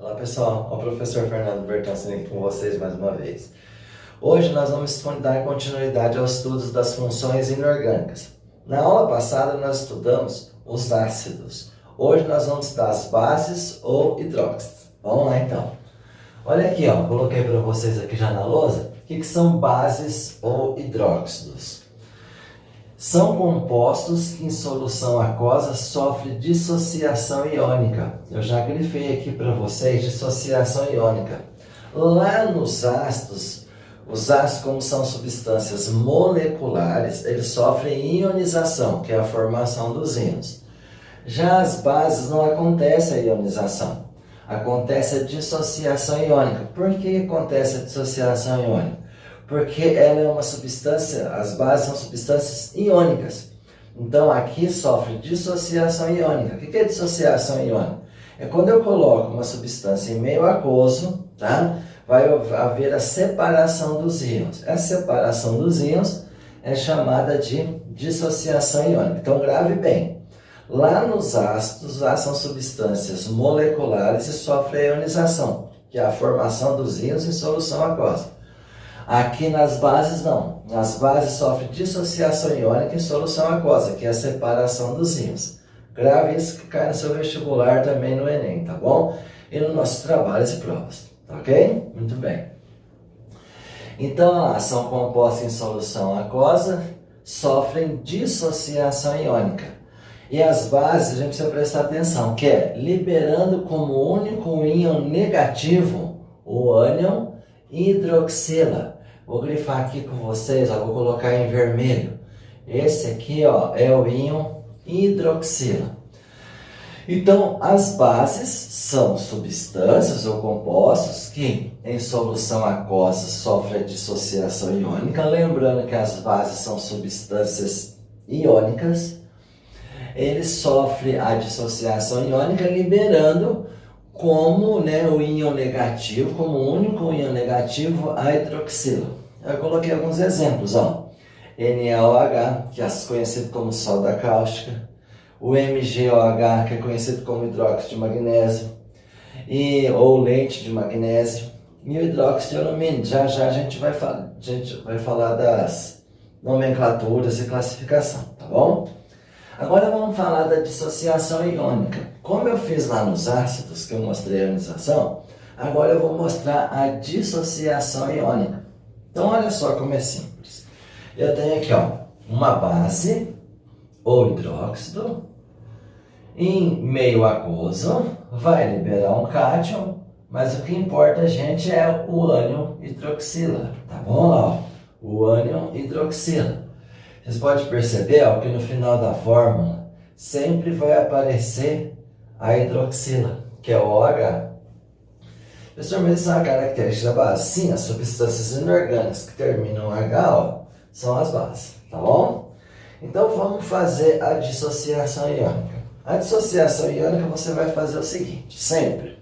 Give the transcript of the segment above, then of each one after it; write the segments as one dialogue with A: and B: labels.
A: Olá pessoal, o professor Fernando Bertoncini aqui com vocês mais uma vez. Hoje nós vamos dar continuidade aos estudos das funções inorgânicas. Na aula passada nós estudamos os ácidos. Hoje nós vamos estudar as bases ou hidróxidos. Vamos lá então. Olha aqui, ó, coloquei para vocês aqui já na lousa, o que são bases ou hidróxidos. São compostos que em solução aquosa sofrem dissociação iônica. Eu já grifei aqui para vocês dissociação iônica. Lá nos ácidos, os ácidos, como são substâncias moleculares, eles sofrem ionização, que é a formação dos íons. Já as bases não acontece a ionização, acontece a dissociação iônica. Por que acontece a dissociação iônica? Porque ela é uma substância, as bases são substâncias iônicas. Então aqui sofre dissociação iônica. O que é dissociação iônica? É quando eu coloco uma substância em meio aquoso, tá? Vai haver a separação dos íons. Essa separação dos íons é chamada de dissociação iônica. Então grave bem. Lá nos ácidos, os ácidos são substâncias moleculares e sofrem a ionização, que é a formação dos íons em solução aquosa. Aqui nas bases não. Nas bases sofre dissociação iônica em solução aquosa, que é a separação dos íons. Grave isso que cai no seu vestibular também no Enem, tá bom? E nos nossos trabalhos e provas, tá ok? Muito bem. Então, são compostos em solução aquosa, sofrem dissociação iônica. E as bases, a gente precisa prestar atenção, que é liberando como único íon negativo o ânion hidroxila. Vou grifar aqui com vocês, ó, vou colocar em vermelho. Esse aqui, ó, é o íon hidroxila. Então, as bases são substâncias ou compostos que, em solução aquosa, sofrem a dissociação iônica. Lembrando que as bases são substâncias iônicas. Eles sofrem a dissociação iônica liberando como, né, o íon negativo, como único íon negativo, a hidroxila. Eu coloquei alguns exemplos, ó. NaOH, que é conhecido como soda cáustica, o MgOH, que é conhecido como hidróxido de magnésio, ou leite de magnésio, e o hidróxido de alumínio. Já já a gente vai falar das nomenclaturas e classificação, tá bom? Agora vamos falar da dissociação iônica. Como eu fiz lá nos ácidos, que eu mostrei a ionização, agora eu vou mostrar a dissociação iônica. Então olha só como é simples. Eu tenho aqui, ó, uma base ou hidróxido em meio aquoso, vai liberar um cátion, mas o que importa a gente é o ânion hidroxila, tá bom? Ó, o ânion hidroxila. Vocês podem perceber, ó, que no final da fórmula sempre vai aparecer a hidroxila, que é o OH. Professor, mas isso é uma característica da base? Sim, as substâncias inorgânicas que terminam em H, ó, são as bases, tá bom? Então vamos fazer a dissociação iônica. A dissociação iônica você vai fazer o seguinte, sempre.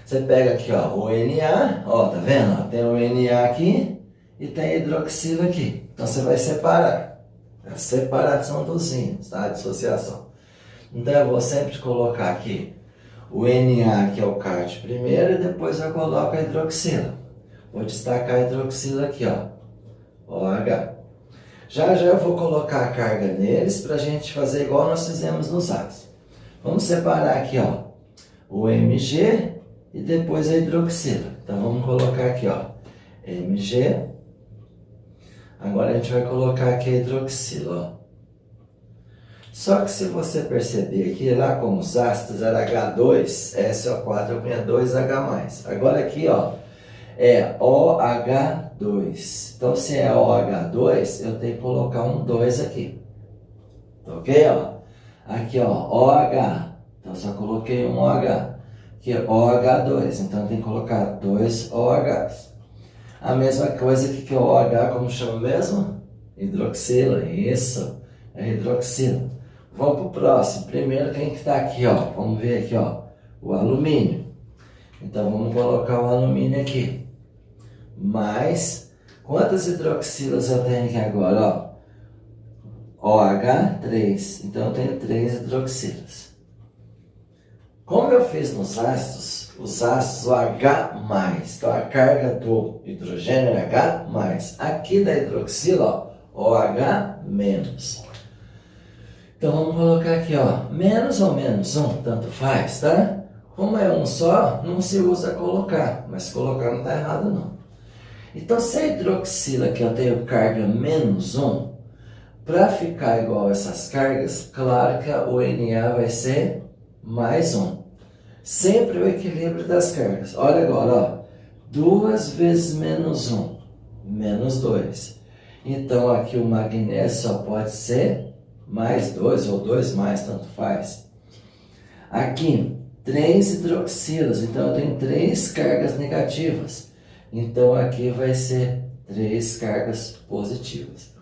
A: Você pega aqui, ó, o Na, ó, tá vendo? Ó, tem o Na aqui e tem a hidroxila aqui. Então você vai separar. A separação dos íons, tá? A dissociação. Então eu vou sempre colocar aqui o Na, que é o cátion primeiro, e depois eu coloco a hidroxila. Vou destacar a hidroxila aqui, ó, OH. Já já eu vou colocar a carga neles para a gente fazer igual nós fizemos nos ácidos. Vamos separar aqui, ó, o Mg e depois a hidroxila. Então vamos colocar aqui, ó, Mg. Agora a gente vai colocar aqui a hidroxila, ó. Só que se você perceber aqui, lá como os ácidos era H2, SO4, eu punha 2H+. Agora aqui, ó, é OH2. Então se é OH2, eu tenho que colocar um 2 aqui. Ok, ó? Aqui, ó, OH. Então só coloquei um OH. Aqui é OH2, então eu tenho que colocar 2 OHs. A mesma coisa aqui que o OH, como chama mesmo? Hidroxila, isso, é hidroxila. Vamos para o próximo. Primeiro, quem que está aqui, ó? Vamos ver aqui, ó, o alumínio. Então, vamos colocar o alumínio aqui. Mais, quantas hidroxilas eu tenho aqui agora, ó? OH3, então eu tenho 3 hidroxilas. Como eu fiz nos ácidos, os ácidos, o H+. Então, a carga do hidrogênio é H+. Aqui da hidroxila, ó, OH-. Então, vamos colocar aqui, ó, menos ou menos 1, tanto faz, tá? Como é um só, não se usa colocar, mas colocar não está errado, não. Então, se a hidroxila aqui eu tenho carga -1, para ficar igual a essas cargas, claro que o Na vai ser +1. Sempre o equilíbrio das cargas. Olha agora, ó. 2 vezes -1, -2. Então, aqui o magnésio só pode ser +2 ou 2+, tanto faz. Aqui, 3 hidroxilas. Então, eu tenho 3 cargas negativas. Então, aqui vai ser 3 cargas positivas.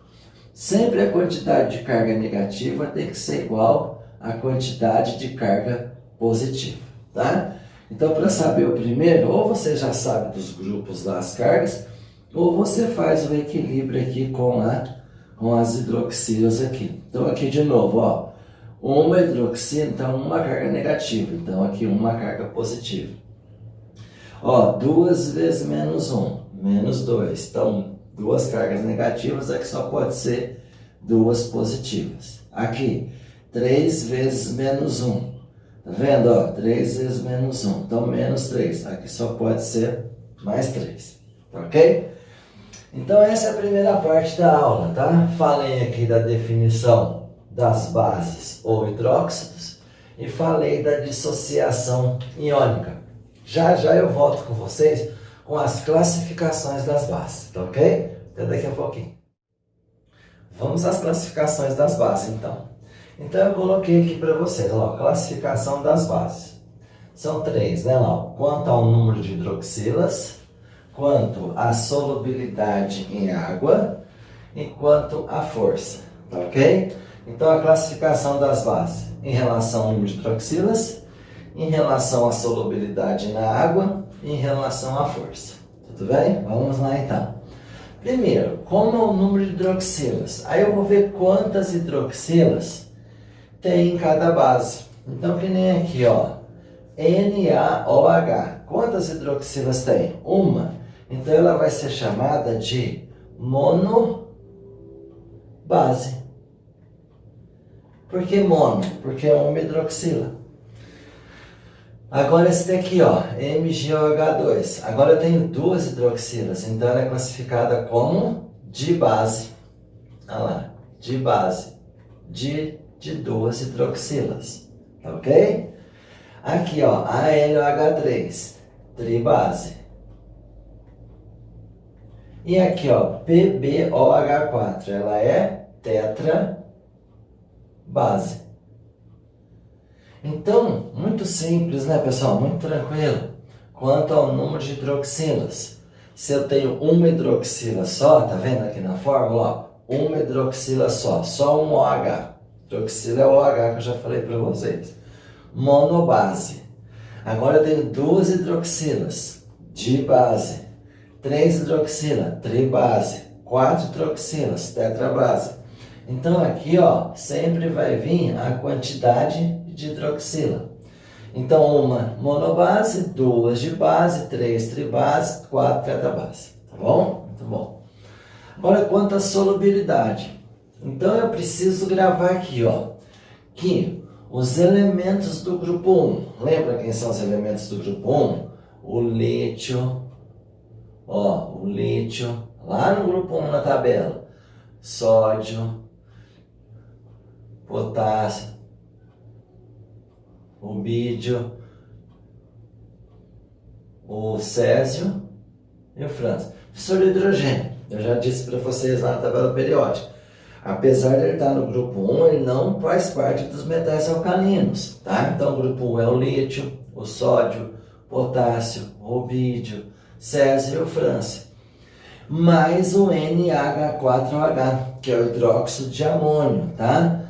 A: Sempre a quantidade de carga negativa tem que ser igual à quantidade de carga positiva, tá? Então, para saber o primeiro, ou você já sabe dos grupos das cargas, ou você faz o equilíbrio aqui com as hidroxilas aqui. Então, aqui de novo, ó, uma hidroxila, então uma carga negativa. Então, aqui uma carga positiva. Ó, 2 vezes -1, -2. Então, 2 cargas negativas, aqui só pode ser 2 positivas. Aqui, 3 vezes -1. Tá vendo? Ó, 3 vezes -1. Então, -3. Aqui só pode ser +3. Tá ok? Então, essa é a primeira parte da aula, tá? Falei aqui da definição das bases ou hidróxidos e falei da dissociação iônica. Já já eu volto com vocês com as classificações das bases, tá ok? Até daqui a pouquinho. Vamos às classificações das bases, então. Então, eu coloquei aqui para vocês, ó, classificação das bases. São 3, né, lá? Quanto ao número de hidroxilas, quanto à solubilidade em água e quanto à força, tá ok? Então, a classificação das bases em relação ao número de hidroxilas, em relação à solubilidade na água e em relação à força. Tudo bem? Vamos lá, então. Primeiro, como é o número de hidroxilas? Aí eu vou ver quantas hidroxilas tem em cada base. Então, que nem aqui, ó, NaOH. Quantas hidroxilas tem? Uma. Então, ela vai ser chamada de monobase. Por que mono? Porque é uma hidroxila. Agora esse daqui, ó, MgOH2. Agora eu tenho 2 hidroxilas, então ela é classificada como dibase. Olha lá, dibase. De 2 hidroxilas, tá ok? Aqui, ó, AlOH3, tribase. E aqui, ó, PbOH4, ela é tetrabase. Então, muito simples, né, pessoal? Muito tranquilo. Quanto ao número de hidroxilas, se eu tenho uma hidroxila só, tá vendo aqui na fórmula, ó, uma hidroxila só um OH. Hidroxila é o OH que eu já falei para vocês. Monobase. Agora eu tenho 2 hidroxilas, dibase. 3 hidroxila, tribase. 4 hidroxilas, tetrabase. Então aqui, ó, sempre vai vir a quantidade de hidroxila. Então, uma monobase, 2 dibase, 3 tribase, 4 tetrabase. Tá bom? Muito bom. Agora, quanto à solubilidade. Então, eu preciso gravar aqui, ó, que os elementos do grupo 1. Lembra quem são os elementos do grupo 1? O lítio, ó, o lítio, lá no grupo 1 na tabela. Sódio, potássio, o bídio, o césio e o frâncio. Professor de hidrogênio, eu já disse para vocês lá na tabela periódica. Apesar de ele estar no grupo 1, ele não faz parte dos metais alcalinos, tá? Então, o grupo 1 é o lítio, o sódio, potássio, o bídio, césio e o frâncio. Mais o NH4OH, que é o hidróxido de amônio, tá?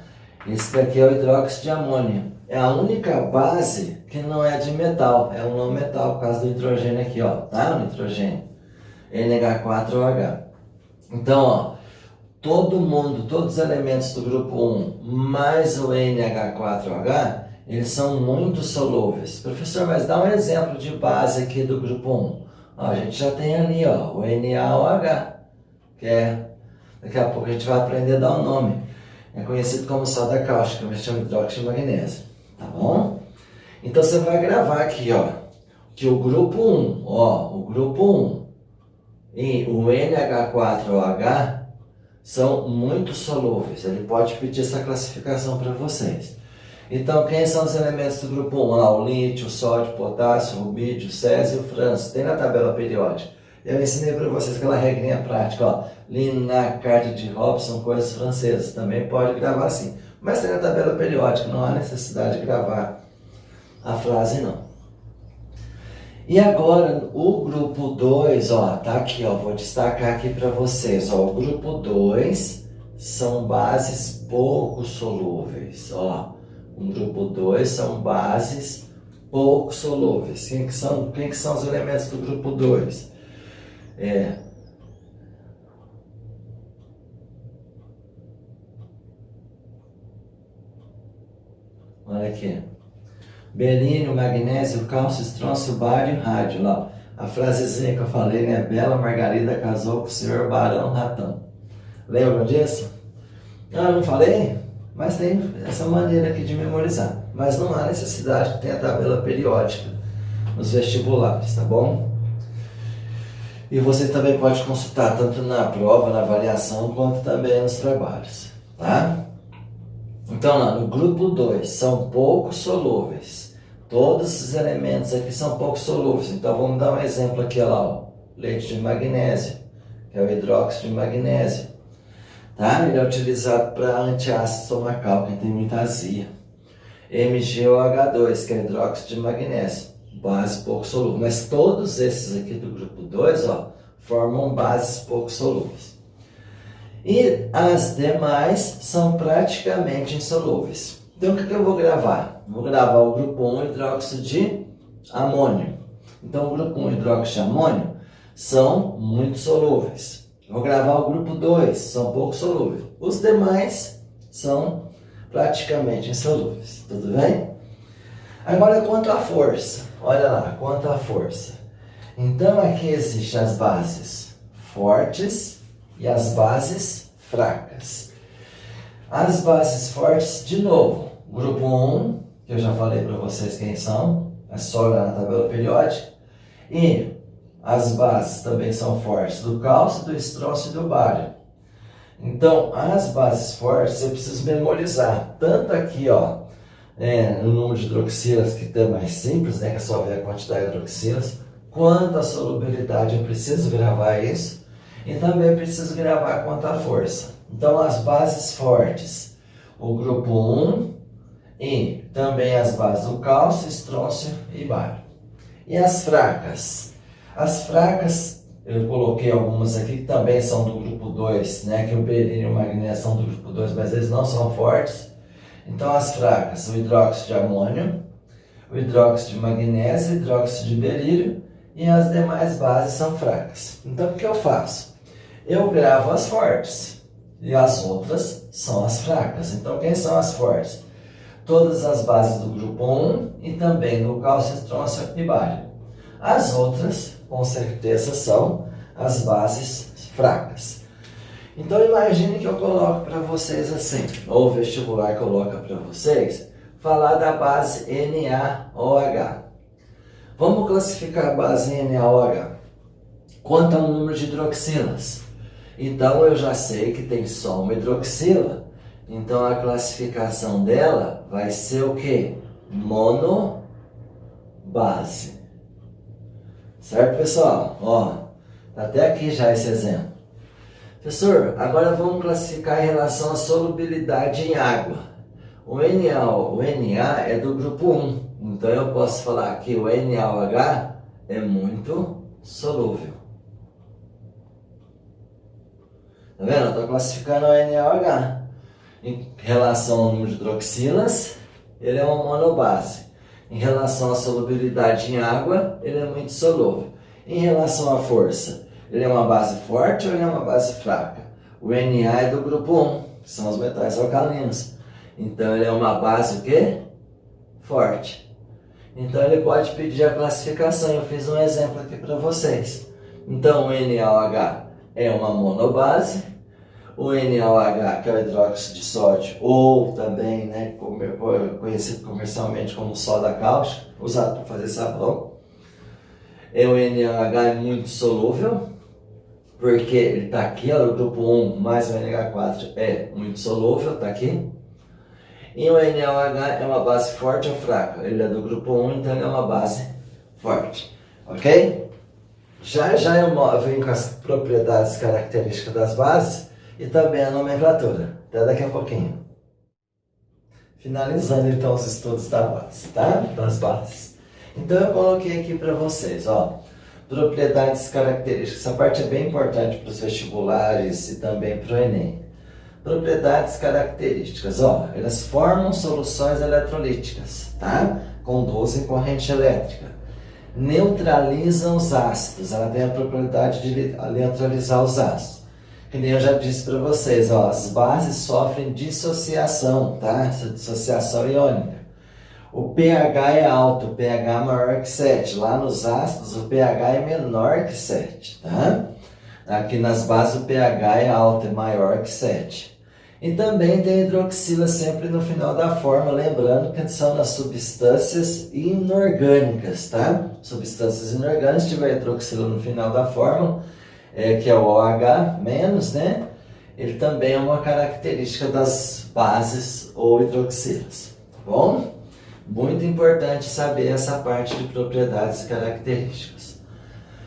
A: Esse daqui é o hidróxido de amônio. É a única base que não é de metal, é um não metal por causa do hidrogênio aqui, ó, tá? O nitrogênio, NH4OH. Então, ó, todos os elementos do grupo 1 mais o NH4OH, eles são muito solúveis. Professor, mas dá um exemplo de base aqui do grupo 1. Ó, a gente já tem ali, ó, o NaOH, que daqui a pouco a gente vai aprender a dar um nome. É conhecido como soda cáustica, mas chama hidróxido de magnésio, tá bom? Então você vai gravar aqui, ó, que o grupo 1, ó, o grupo 1 e o NH4OH são muito solúveis. Ele pode pedir essa classificação para vocês. Então, quem são os elementos do grupo 1? Ah, o lítio, o sódio, o potássio, o rubídio, o césio e o frâncio. Tem na tabela periódica. Eu ensinei para vocês aquela regrinha prática, ó. Linacarte de Robson, coisas francesas. Também pode gravar assim. Mas tem na tabela periódica, não há necessidade de gravar a frase, não. E agora, o grupo 2, ó, tá aqui, ó. Vou destacar aqui para vocês, ó. O grupo 2 são bases pouco solúveis, ó. O grupo 2 são bases pouco solúveis. Quem que são os elementos do grupo 2? Olha aqui. Berínio, magnésio, cálcio, estrôncio, bário, rádio. Lá. A frasezinha que eu falei, né? Bela Margarida casou com o senhor Barão Ratão. Lembram disso? Ah, não falei? Mas tem essa maneira aqui de memorizar. Mas não há necessidade que tenha tabela periódica nos vestibulares, tá bom? E você também pode consultar tanto na prova, na avaliação, quanto também nos trabalhos, tá? Então, lá no grupo 2, são pouco solúveis. Todos esses elementos aqui são pouco solúveis. Então, vamos dar um exemplo aqui, lá, ó. Leite de magnésio, que é o hidróxido de magnésio. Tá? Ele é utilizado para antiácido estomacal, quem tem muita azia. MgOH2, que é hidróxido de magnésio, base pouco solúvel. Mas todos esses aqui do grupo 2, ó, formam bases pouco solúveis. E as demais são praticamente insolúveis. Então o que eu vou gravar? Vou gravar o grupo 1, hidróxido de amônio. Então o grupo 1, hidróxido de amônio, são muito solúveis. Vou gravar o grupo 2, são pouco solúveis. Os demais são praticamente insolúveis. Tudo bem? Agora, quanto à força. Olha lá, quanto à força. Então, aqui existem as bases fortes e as bases fracas. As bases fortes, de novo, grupo 1, que eu já falei para vocês quem são, é só olhar na tabela periódica. E as bases também são fortes do cálcio, do estrôncio e do bário. Então, as bases fortes você precisa memorizar. Tanto aqui, ó, no número de hidroxilas, que é mais simples, né, que é só ver a quantidade de hidroxilas, quanto a solubilidade, eu preciso gravar isso. E também preciso gravar quanto à força. Então, as bases fortes, o grupo 1 e também as bases do cálcio, estrôncio e bário. E as fracas? As fracas, eu coloquei algumas aqui que também são do grupo 2, né? Que o berínio e o magnésio são do grupo 2, mas eles não são fortes. Então, as fracas, o hidróxido de amônio, o hidróxido de magnésio, o hidróxido de berílio e as demais bases são fracas. Então, o que eu faço? Eu gravo as fortes e as outras são as fracas. Então, quem são as fortes? Todas as bases do grupo 1 e também do cálcio, estrôncio e bário. As outras, com certeza, são as bases fracas. Então, imagine que eu coloco para vocês assim, ou o vestibular coloca para vocês, falar da base NaOH. Vamos classificar a base NaOH. Quanto ao número de hidroxilas? Então, eu já sei que tem só uma hidroxila. Então, a classificação dela vai ser o quê? Monobase. Certo, pessoal? Ó, até aqui já esse exemplo. Professor, agora vamos classificar em relação à solubilidade em água. O Na é do grupo 1. Então, eu posso falar que o NaOH é muito solúvel. Tá vendo? Eu estou classificando o NaOH. Em relação ao número de hidroxilas, ele é uma monobase. Em relação à solubilidade em água, ele é muito solúvel. Em relação à força, ele é uma base forte ou ele é uma base fraca? O Na é do grupo 1, que são os metais alcalinos. Então, ele é uma base o quê? forte. Então ele pode pedir a classificação. Eu fiz um exemplo aqui para vocês. Então o NaOH é uma monobase. O NaOH, que é o hidróxido de sódio, ou também, né, conhecido comercialmente como soda cáustica, usado para fazer sabão. O NaOH é muito solúvel, porque ele está aqui, ó, o grupo 1 mais o NH4 é muito solúvel, está aqui. E o NaOH é uma base forte ou fraca? Ele é do grupo 1, então ele é uma base forte. Ok? Já eu venho com as propriedades características das bases e também a nomenclatura. Até daqui a pouquinho. Finalizando então os estudos da base, tá? Das bases. Então eu coloquei aqui para vocês, ó, propriedades características. Essa parte é bem importante para os vestibulares e também para o Enem. Propriedades características, ó, elas formam soluções eletrolíticas, tá? Conduzem corrente elétrica. Neutralizam os ácidos, ela tem a propriedade de neutralizar os ácidos. Que nem eu já disse para vocês, ó, as bases sofrem dissociação, tá? Essa dissociação iônica. O pH é alto, o pH é maior que 7. Lá nos ácidos o pH é menor que 7, tá? Aqui nas bases o pH é alto, é maior que 7. E também tem hidroxila sempre no final da fórmula, lembrando que são nas substâncias inorgânicas, tá? Substâncias inorgânicas, se tiver hidroxila no final da fórmula, que é o OH menos, né? Ele também é uma característica das bases ou hidroxilas, tá bom? Muito importante saber essa parte de propriedades e características.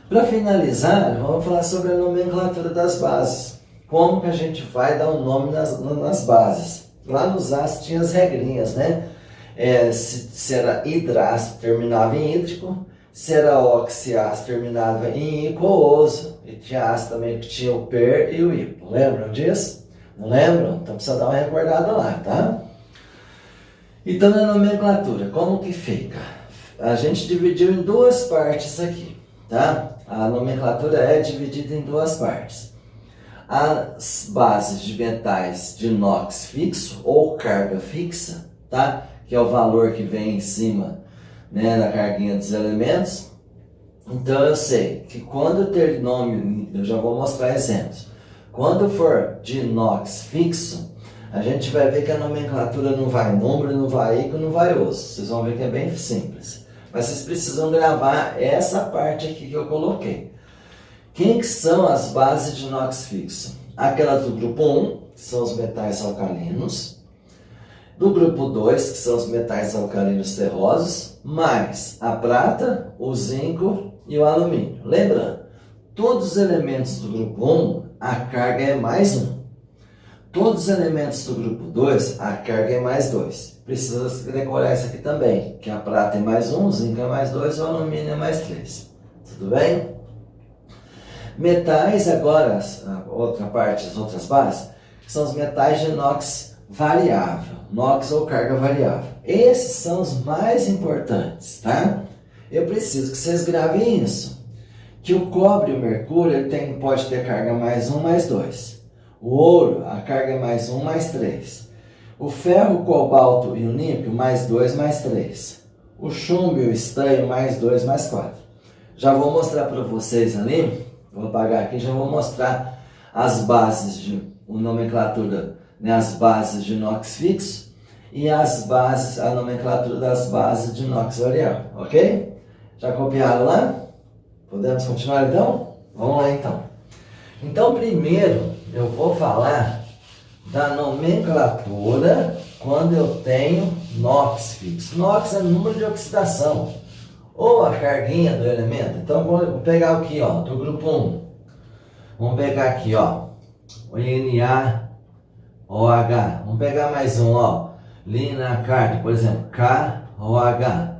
A: Para finalizar, vamos falar sobre a nomenclatura das bases. Como que a gente vai dar um nome nas bases? Lá nos ácidos tinha as regrinhas, né? Se era hidrácido, terminava em hídrico. Se era oxiácido, terminava em icoso. E tinha ácido também que tinha o per e o hipo. Lembram disso? Não lembram? Então precisa dar uma recordada lá, tá? Então na nomenclatura, como que fica? A gente dividiu em duas partes aqui, tá? A nomenclatura é dividida em duas partes. As bases de metais de inox fixo ou carga fixa, tá? Que é o valor que vem em cima, né, da carguinha dos elementos. Então eu sei que quando ter nome, eu já vou mostrar exemplos. Quando for de inox fixo, a gente vai ver que a nomenclatura não vai número, não vai ícone, não vai osso. Vocês vão ver que é bem simples. Mas vocês precisam gravar essa parte aqui que eu coloquei. Quem que são as bases de inox fixo? Aquelas do grupo 1, que são os metais alcalinos. Do grupo 2, que são os metais alcalinos terrosos. Mais a prata, o zinco e o alumínio. Lembrando, todos os elementos do grupo 1, a carga é mais 1. Todos os elementos do grupo 2, a carga é mais 2. Precisa decorar isso aqui também, que a prata é mais 1, o zinco é mais 2 e o alumínio é mais 3. Tudo bem? Metais agora, a outra parte, as outras bases, são os metais de inox variável, inox ou carga variável. Esses são os mais importantes, tá? Eu preciso que vocês gravem isso. Que o cobre e o mercúrio ele pode ter carga mais 1, mais 2. O ouro, a carga é mais 1, mais 3. O ferro, o cobalto e o níquel, mais 2, mais 3. O chumbo e o estanho, mais 2, mais 4. Já vou mostrar para vocês ali, vou apagar aqui, já vou mostrar as bases de nomenclatura, né, as bases de inox fixo e as bases, a nomenclatura das bases de inox variável, ok? Já copiaram lá? Podemos continuar então? Vamos lá então. Então primeiro eu vou falar da nomenclatura quando eu tenho NOx fixo. NOx é número de oxidação, ou a carguinha do elemento. Então vou pegar aqui, ó, do grupo 1. Vamos pegar aqui, ó, o NaOH. Vamos pegar mais um, ó, linacarne, por exemplo, KOH.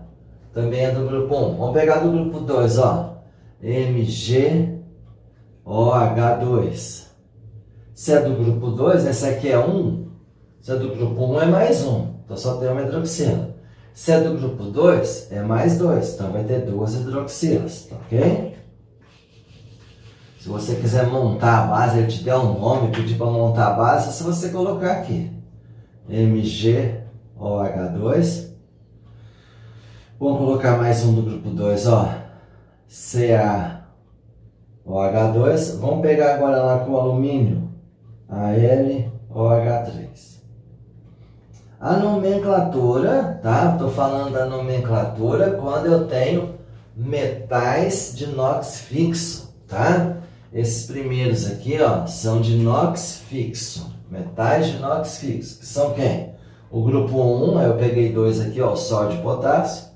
A: Também é do grupo 1. Vamos pegar do grupo 2, ó, MgOH2. Se é do grupo 2, esse aqui é 1. Se é do grupo 1, é mais 1. Então só tem uma hidroxila. Se é do grupo 2, é mais 2. Então vai ter 2 hidroxilas, tá ok? Se você quiser montar a base, ele te der um nome, pedir para montar a base, é só você colocar aqui. MgOH2. Vamos colocar mais um do grupo 2, ó. CaOH2. Vamos pegar agora lá com o alumínio. AlOH3. A nomenclatura, tá? Estou falando da nomenclatura quando eu tenho metais de inox fixo, tá? Esses primeiros aqui, ó, são de inox fixo. Metais de inox fixo, que são quem? O grupo 1, eu peguei dois aqui, ó, o sódio e o potássio.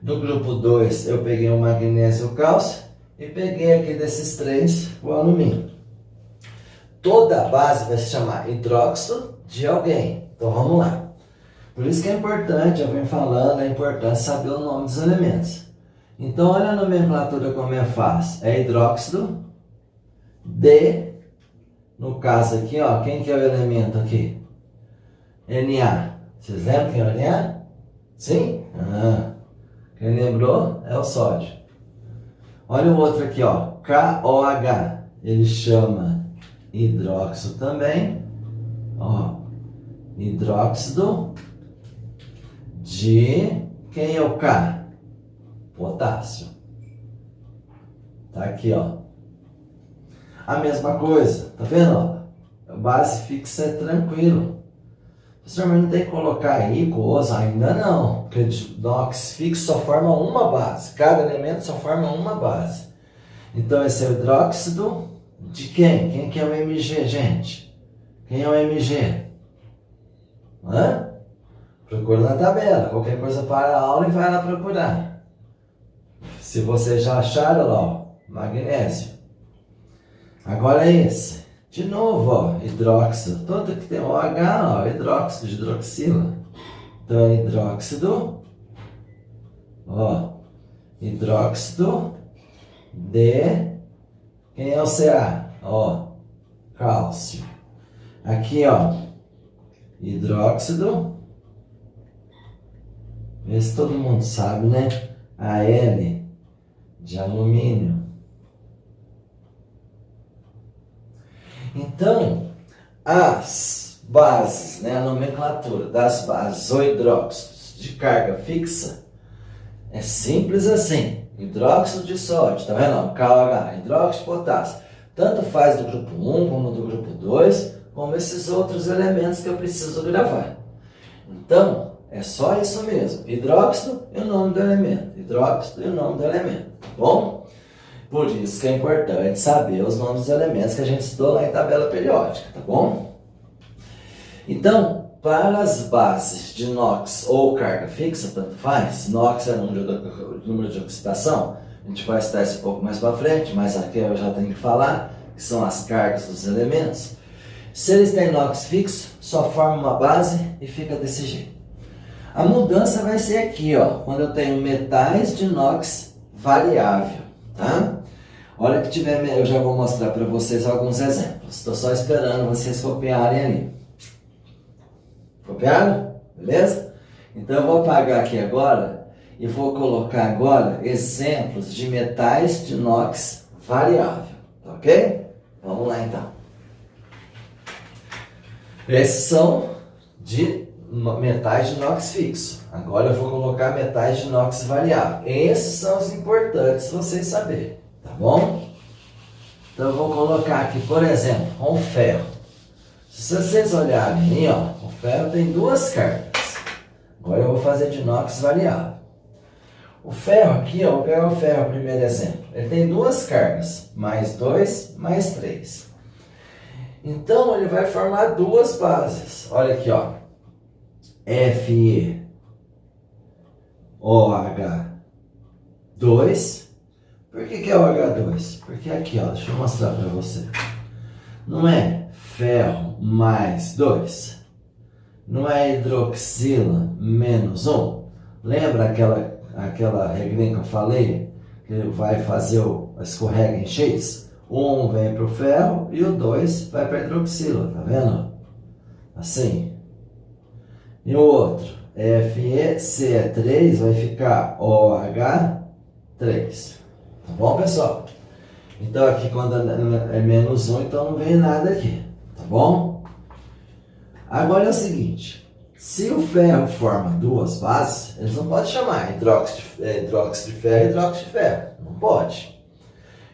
A: Do grupo 2, eu peguei o magnésio e o cálcio. E peguei aqui desses três o alumínio. Toda a base vai se chamar hidróxido de alguém. Então vamos lá. Por isso que é importante, eu venho falando, é importante saber o nome dos elementos. Então olha a nomenclatura como é fácil. É hidróxido de, no caso aqui, ó, quem que é o elemento aqui? Na. Vocês lembram quem é o Na? Sim? Quem lembrou é o sódio. Olha o outro aqui, ó, KOH. Ele chama hidróxido também, ó, hidróxido de, quem é o K? Potássio. Tá aqui, ó. A mesma coisa, tá vendo, ó? A base fixa é tranquilo. Professor, mas não tem que colocar aí, coisa, ainda não. Porque o inox fixo só forma uma base. Cada elemento só forma uma base. Então esse é o hidróxido de quem? Quem que é o Mg, gente? Quem é o Mg? Procura na tabela. Qualquer coisa para a aula e vai lá procurar. Se vocês já acharam lá, ó, magnésio. Agora esse. De novo, ó, hidróxido. Todo que tem OH, ó, hidróxido de hidroxila. Então é hidróxido, ó, hidróxido de, quem é o Ca? Ó, cálcio. Aqui, ó, hidróxido, esse todo mundo sabe, né? Al de alumínio. Então, as bases, né, a nomenclatura das bases ou hidróxidos de carga fixa é simples assim. Hidróxido de sódio, tá vendo? KOH, hidróxido de potássio. Tanto faz do grupo 1 como do grupo 2, como esses outros elementos que eu preciso gravar. Então, é só isso mesmo. Hidróxido e o nome do elemento. Hidróxido e o nome do elemento, tá bom? Por isso que é importante saber os nomes dos elementos que a gente estudou lá em tabela periódica, tá bom? Então, para as bases de inox ou carga fixa, tanto faz, inox é número de oxidação, a gente vai estudar isso um pouco mais para frente, mas aqui eu já tenho que falar, que são as cargas dos elementos. Se eles têm inox fixo, só forma uma base e fica desse jeito. A mudança vai ser aqui, ó, quando eu tenho metais de inox variável, tá? Hora que tiver, eu já vou mostrar para vocês alguns exemplos. Estou só esperando vocês copiarem ali. Copiaram? Beleza? Então eu vou apagar aqui agora e vou colocar agora exemplos de metais de inox variável. Tá ok? Vamos lá então. Esses são de metais de inox fixo. Agora eu vou colocar metais de inox variável. Esses são os importantes vocês saberem. Tá bom? Então eu vou colocar aqui, por exemplo, o ferro. Se vocês olharem aí, ó, o ferro tem duas cargas. Agora eu vou fazer de inox variável. O ferro aqui, ó, vou pegar o ferro, primeiro exemplo. Ele tem duas cargas, mais 2, mais 3. Então ele vai formar duas bases. Olha aqui, ó. FeOH2. Por que é OH2? Porque aqui, ó, deixa eu mostrar para você. Não é ferro mais 2? Não é hidroxila menos 1? Lembra aquela regrinha que eu falei? Que vai fazer a escorrega em X? O 1 vem para o ferro e o 2 vai para a hidroxila, tá vendo? Assim. E o outro, FeCe3 vai ficar OH3. Tá bom, pessoal? Então aqui quando é menos 1, então não vem nada aqui. Tá bom? Agora é o seguinte. Se o ferro forma duas bases, eles não podem chamar hidróxido de ferro e hidróxido de ferro. Não pode.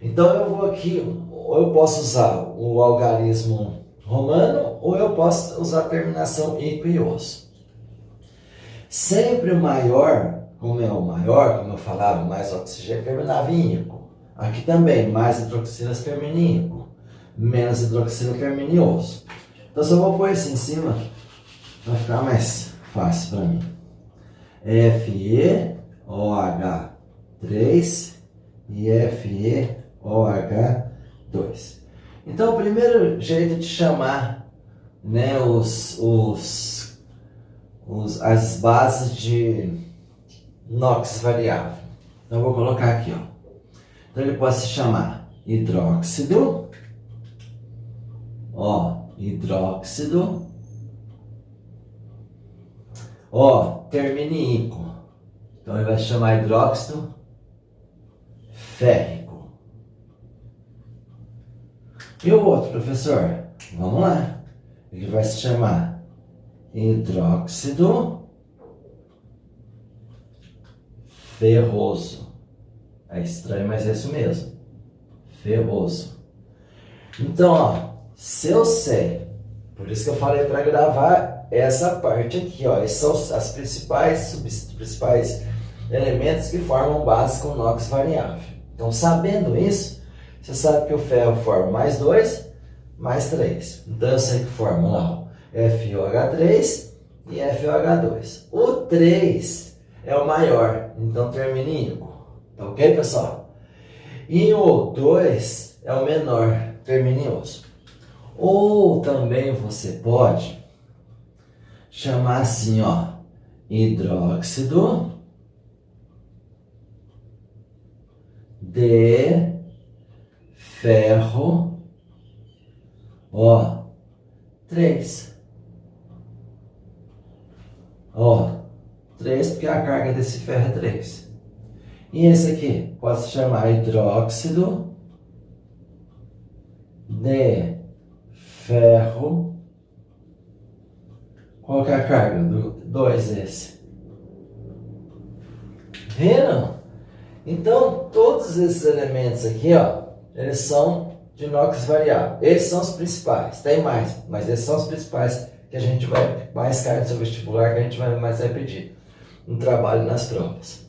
A: Então eu vou aqui, ou eu posso usar o algarismo romano, ou eu posso usar a terminação ico e oso. Sempre o maior, como é o maior, como eu falava, mais oxigênio, terminava em ico. Aqui também, mais hidroxilas termina em ico, menos hidroxila termina em oso. Então só vou pôr isso em cima, vai ficar mais fácil para mim. FeOH3 e FeOH2. Então o primeiro jeito de chamar, né, as bases de NOx variável. Então eu vou colocar aqui, ó. Então ele pode se chamar hidróxido, ó, hidróxido, ó, termina em ico. Então ele vai se chamar hidróxido férrico. E o outro, professor? Vamos lá. Ele vai se chamar hidróxido ferroso. É estranho, mas é isso mesmo. Ferroso. Então, ó, se eu sei, por isso que eu falei para gravar essa parte aqui, ó. Esses são os principais elementos que formam base com NOx variável. Então, sabendo isso, você sabe que o ferro forma mais 2, mais 3. Então, eu sei que forma lá, ó, FeOH3 e FeOH2. O 3 é o maior, então termina em ico. Tá ok, pessoal? E o 2 é o menor, termina em oso. Ou também você pode chamar assim, ó, hidróxido de ferro, ó, 3. Ó, 3 porque a carga desse ferro é 3. E esse aqui pode se chamar hidróxido de ferro. Qual que é a carga do 2 esse? Viram? Então, todos esses elementos aqui, ó, eles são de NOx variável. Esses são os principais. Tem mais, mas esses são os principais que a gente vai mais cair no seu vestibular, que a gente mais vai pedir no trabalho nas provas.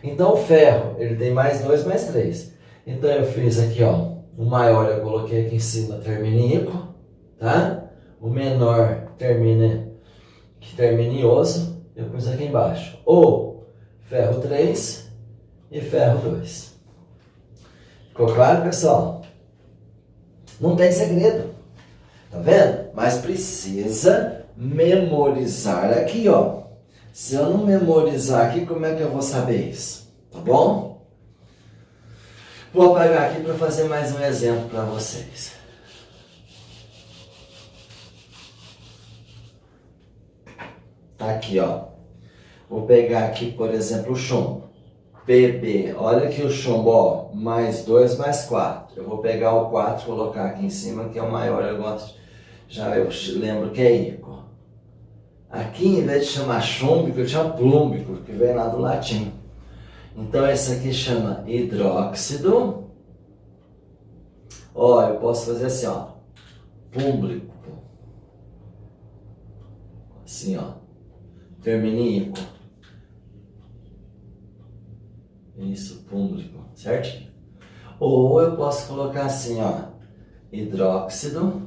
A: Então, o ferro, ele tem mais 2, mais 3. Então, eu fiz aqui, ó, o maior eu coloquei aqui em cima, termina em ico, tá? O menor termina em oso, eu pus aqui embaixo. Ou ferro 3 e ferro 2. Ficou claro, pessoal? Não tem segredo. Tá vendo? Mas precisa memorizar aqui, ó. Se eu não memorizar aqui, como é que eu vou saber isso? Tá bom? Vou apagar aqui para fazer mais um exemplo para vocês. Tá aqui, ó. Vou pegar aqui, por exemplo, o chumbo. Pb. Olha aqui o chumbo, ó. Mais 2, mais 4. Eu vou pegar o 4 e colocar aqui em cima, que é o maior. Eu gosto. Já eu lembro que é ico. Aqui, em vez de chamar chumbico, eu chamo plúmbico, que vem lá do latim. Então, esse aqui chama hidróxido. Ó, eu posso fazer assim, ó. Púmblico. Assim, ó. Termina em ico. Isso, púmblico, certo? Ou eu posso colocar assim, ó. Hidróxido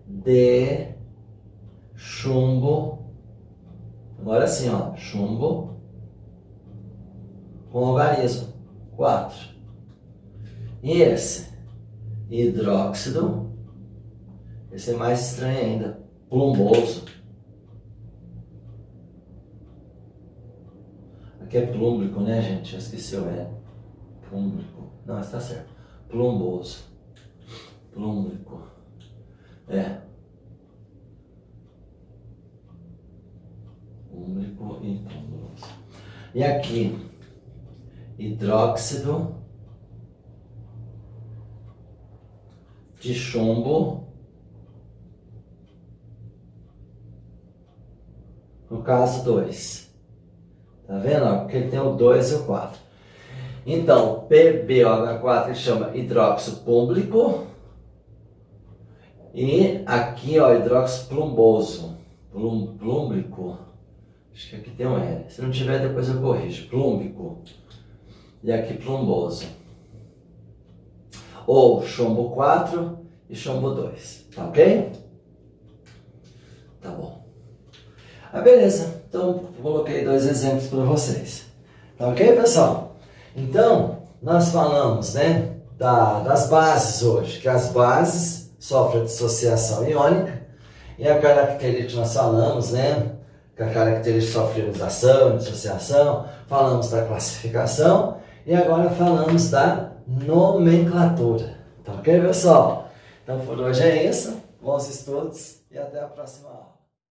A: de chumbo. Agora sim, ó, chumbo com algarismo 4. E esse hidróxido, esse é mais estranho ainda, plumboso. Aqui é plúmbrico, né, gente? Já esqueci o E. Plúmbrico. Não, está certo. Plumboso. Plúmbrico. É. Plúmbrico e plumboso. E aqui, hidróxido de chumbo, no caso 2. Tá vendo? Ó, porque ele tem o 2 e o 4. Então, PbOH4 ele chama hidróxido púmblico. E aqui, ó, hidróxido plumboso. Plúmbrico. Acho que aqui tem um L. Se não tiver, depois eu corrijo. Plúmbico. E aqui plumboso. Ou chumbo 4 e chumbo 2. Tá ok? Tá bom. Ah, beleza. Então, coloquei 2 exemplos para vocês. Tá ok, pessoal? Então, nós falamos, né, das bases hoje. Que as bases sofrem a dissociação iônica. E a característica que nós falamos, né, que a característica sofre ionização, dissociação. Falamos da classificação. E agora falamos da nomenclatura. Tá ok, pessoal? Então, por hoje é isso. Bons estudos e até a próxima aula.